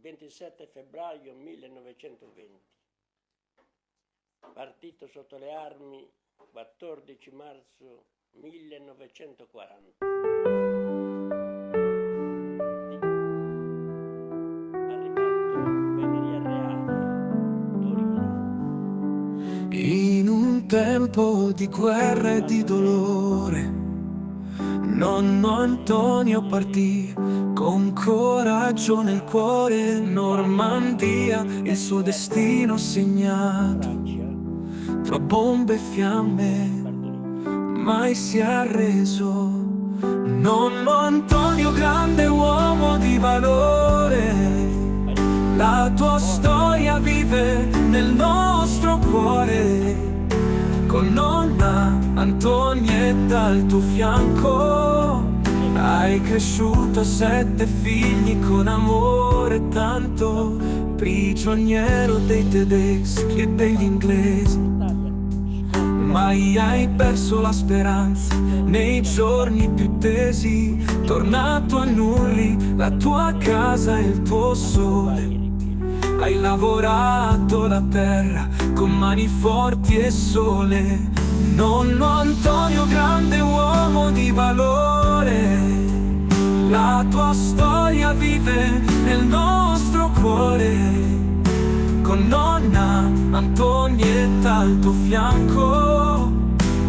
27 febbraio 1920. Partito sotto le armi 14 marzo 1940. In un tempo di guerra e di dolore, nonno Antonio partì con coraggio nel cuore. Normandia, il suo destino segnato tra bombe e fiamme, mai si è arreso. Nonno Antonio, grande uomo di valore, la tua storia vive nel nostro cuore. Con nonna Antonietta al tuo fianco hai cresciuto 7 figli con amore tanto, prigioniero dei tedeschi e degli inglesi. Mai hai perso la speranza nei giorni più tesi, tornato a Nurri, la tua casa e il tuo sole. Hai lavorato la terra con mani forti e sole. Nonno Antonio, grande uomo di valore, la tua storia vive nel nostro cuore. Con nonna Antonietta al tuo fianco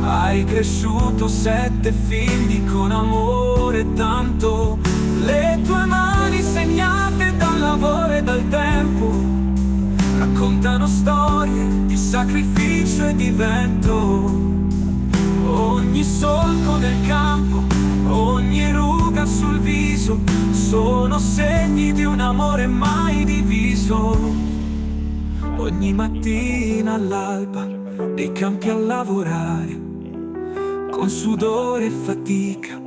hai cresciuto 7 figli con amore tanto. Le tue mani segnate dal lavoro e dal tempo raccontano storie di sacrificio e di vento. Ogni solco nel campo, ogni ruga sul viso sono segni di un amore mai diviso. Ogni mattina all'alba nei campi a lavorare, con sudore e fatica,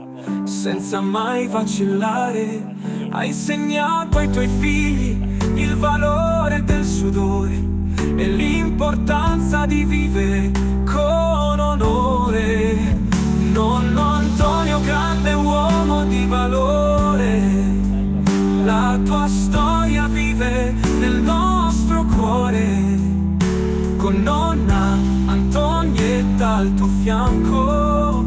senza mai vacillare, hai insegnato ai tuoi figli il valore del sudore e l'importanza di vivere con onore. Nonno Antonio, grande uomo di valore, la tua storia vive nel nostro cuore. Con nonna Antonietta al tuo fianco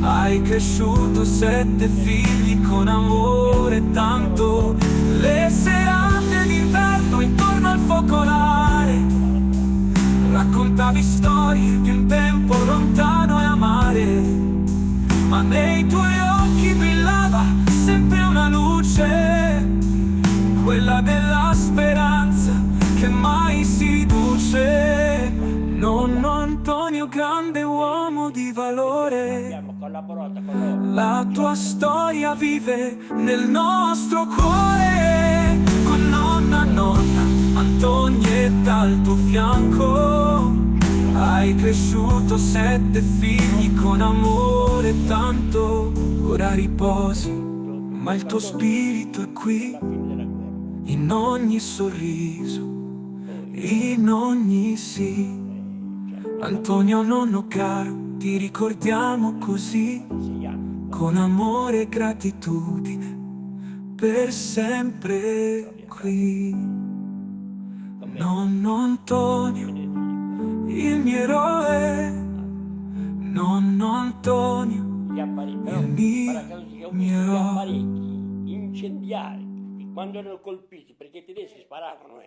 hai cresciuto 7 figli con amore tanto. Le serate d'inverno intorno al focolare raccontavi storie di un tempo lontano e amare, ma nei tuoi occhi brillava sempre una luce, quella della speranza che mai si riduce. Nonno Antonio, grande uomo di valore, la tua storia vive nel nostro cuore. Con nonna Antonietta al tuo fianco hai cresciuto 7 figli con amore tanto. Ora riposi, ma il tuo spirito è qui, in ogni sorriso, in ogni sì. Antonio, nonno caro, ti ricordiamo così, con amore e gratitudine, per sempre qui. Nonno Antonio, il mio eroe, nonno Antonio, il mio eroe. Incendiari, quando erano colpiti, perché i tedeschi sparavano,